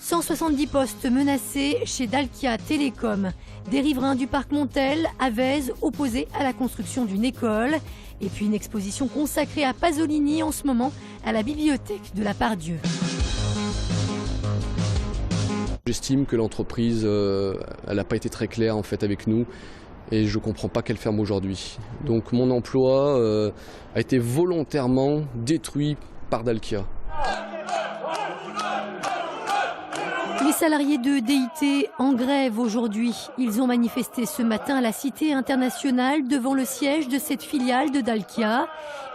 170 postes menacés chez Dalkia Télécom. Des riverains du parc Montel à Vèze opposés à la construction d'une école. Et puis une exposition consacrée à Pasolini en ce moment à la bibliothèque de la Part-Dieu. J'estime que l'entreprise elle n'a pas été très claire en fait avec nous et je ne comprends pas qu'elle ferme aujourd'hui. Donc mon emploi a été volontairement détruit par Dalkia. Les salariés de DIT en grève aujourd'hui. Ils ont manifesté ce matin à la Cité internationale devant le siège de cette filiale de Dalkia.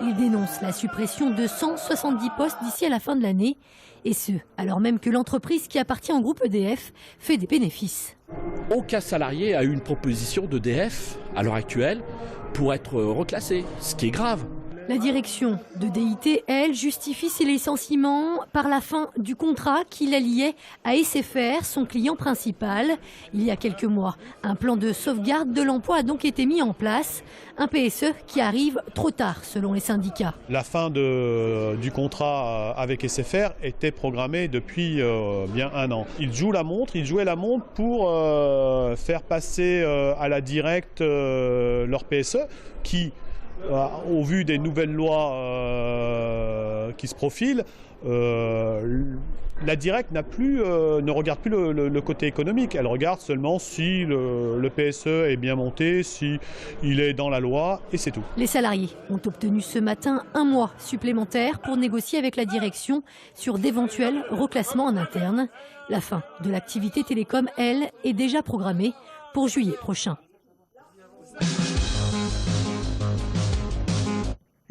Ils dénoncent la suppression de 170 postes d'ici à la fin de l'année. Et ce, alors même que l'entreprise qui appartient au groupe EDF fait des bénéfices. Aucun salarié a eu une proposition d'EDF à l'heure actuelle pour être reclassé, ce qui est grave. La direction de DIT, elle, justifie ces licenciements par la fin du contrat qui la liait à SFR, son client principal. Il y a quelques mois, un plan de sauvegarde de l'emploi a donc été mis en place. Un PSE qui arrive trop tard, selon les syndicats. La fin du contrat avec SFR était programmée depuis bien un an. Ils jouaient la montre pour faire passer à la directe leur PSE qui... au vu des nouvelles lois qui se profilent, la directe ne regarde plus le côté économique. Elle regarde seulement si le PSE est bien monté, si il est dans la loi, et c'est tout. Les salariés ont obtenu ce matin un mois supplémentaire pour négocier avec la direction sur d'éventuels reclassements en interne. La fin de l'activité télécom, elle, est déjà programmée pour juillet prochain.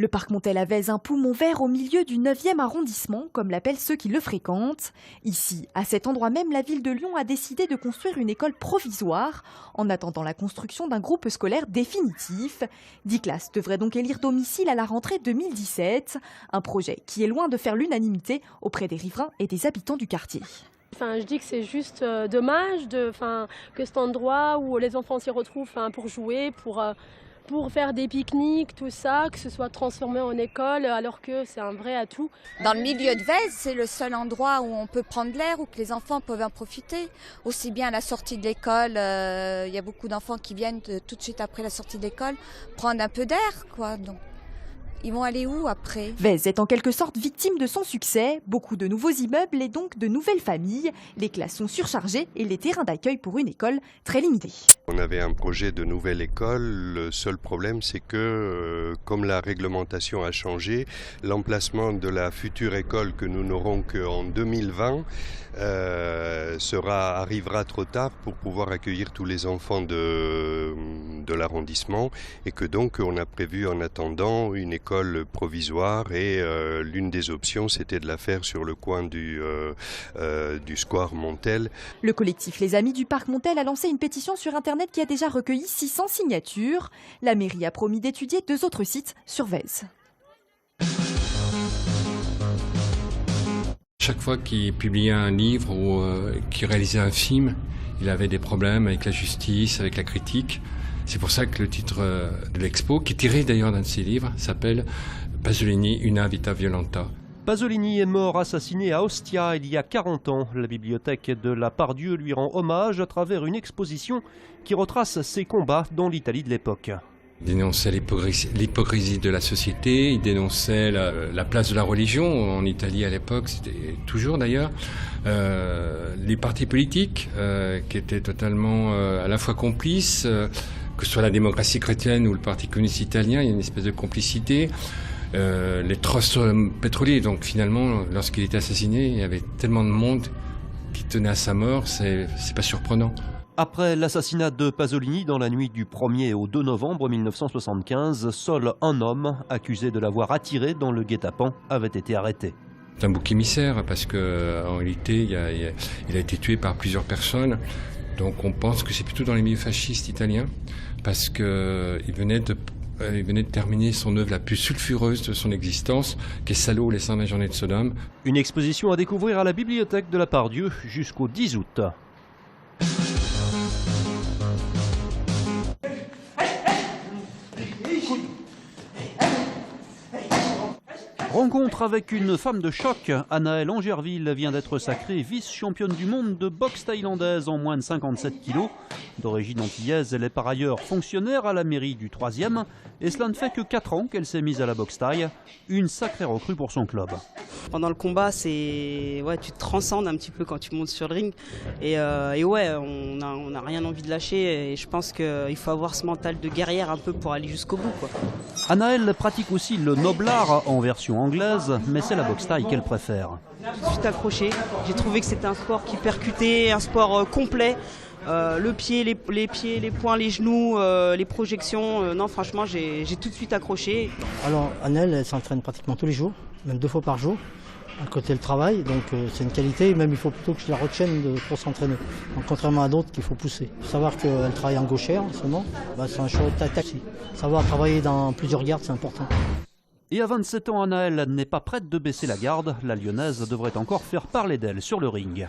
Le parc Montel à Vèze, un poumon vert au milieu du 9e arrondissement, comme l'appellent ceux qui le fréquentent. Ici, à cet endroit même, la ville de Lyon a décidé de construire une école provisoire en attendant la construction d'un groupe scolaire définitif. 10 classes devraient donc élire domicile à la rentrée 2017. Un projet qui est loin de faire l'unanimité auprès des riverains et des habitants du quartier. Je dis que c'est juste dommage que cet endroit où les enfants s'y retrouvent pour jouer, pour faire des pique-niques, tout ça, que ce soit transformé en école, alors que c'est un vrai atout. Dans le milieu de Vèze, c'est le seul endroit où on peut prendre l'air, où que les enfants peuvent en profiter. Aussi bien à la sortie de l'école, il y a beaucoup d'enfants qui viennent tout de suite après la sortie de l'école prendre un peu d'air, quoi. Donc, ils vont aller où après? Vèze est en quelque sorte victime de son succès. Beaucoup de nouveaux immeubles et donc de nouvelles familles. Les classes sont surchargées et les terrains d'accueil pour une école très limités. On avait un projet de nouvelle école. Le seul problème, c'est que comme la réglementation a changé, l'emplacement de la future école que nous n'aurons qu'en 2020 arrivera trop tard pour pouvoir accueillir tous les enfants de l'arrondissement et que donc on a prévu en attendant une école provisoire et l'une des options c'était de la faire sur le coin du square Montel. Le collectif Les Amis du Parc Montel a lancé une pétition sur internet qui a déjà recueilli 600 signatures. La mairie a promis d'étudier 2 autres sites sur Vèze. Chaque fois qu'il publiait un livre ou qu'il réalisait un film, il avait des problèmes avec la justice, avec la critique. C'est pour ça que le titre de l'expo, qui est tiré d'ailleurs d'un de ses livres, s'appelle Pasolini, Una vita violenta. Pasolini est mort assassiné à Ostia il y a 40 ans. La bibliothèque de la Part-Dieu lui rend hommage à travers une exposition qui retrace ses combats dans l'Italie de l'époque. Il dénonçait l'hypocrisie de la société, il dénonçait la place de la religion en Italie à l'époque, c'était toujours d'ailleurs, les partis politiques qui étaient totalement à la fois complices, que ce soit la démocratie chrétienne ou le Parti communiste italien, il y a une espèce de complicité. Les trusts pétroliers, donc finalement, lorsqu'il était assassiné, il y avait tellement de monde qui tenait à sa mort, c'est pas surprenant. Après l'assassinat de Pasolini dans la nuit du 1er au 2 novembre 1975, seul un homme, accusé de l'avoir attiré dans le guet-apens, avait été arrêté. C'est un bouc émissaire parce qu'en réalité, il a été tué par plusieurs personnes. Donc on pense que c'est plutôt dans les milieux fascistes italiens parce qu'il venait de terminer son œuvre la plus sulfureuse de son existence, qui est Salaud, les 120 journées de Sodome. Une exposition à découvrir à la bibliothèque de la Part-Dieu jusqu'au 10 août. Rencontre avec une femme de choc. Anaëlle Angerville vient d'être sacrée vice-championne du monde de boxe thaïlandaise en moins de 57 kilos. D'origine antillaise, elle est par ailleurs fonctionnaire à la mairie du 3e. Et cela ne fait que 4 ans qu'elle s'est mise à la boxe thaï. Une sacrée recrue pour son club. Pendant le combat, tu te transcendes un petit peu quand tu montes sur le ring. Et ouais, on n'a rien envie de lâcher. Et je pense qu'il faut avoir ce mental de guerrière un peu pour aller jusqu'au bout, quoi. Anaëlle pratique aussi le noble art en version anglaise, mais c'est la boxe thaï qu'elle préfère. Je suis accroché. J'ai trouvé que c'était un sport qui percutait, un sport complet. Le pied, les pieds, les poings, les genoux, les projections. Non, franchement, j'ai tout de suite accroché. Alors, Anaëlle, elle s'entraîne pratiquement tous les jours, même 2 fois par jour. À côté le travail, donc c'est une qualité, même il faut plutôt que je la retienne pour s'entraîner. Donc, contrairement à d'autres qu'il faut pousser. Il faut savoir qu'elle travaille en gauchère en ce moment, c'est un choix tactique. Savoir travailler dans plusieurs gardes, c'est important. Et à 27 ans, Anaëlle n'est pas prête de baisser la garde. La Lyonnaise devrait encore faire parler d'elle sur le ring.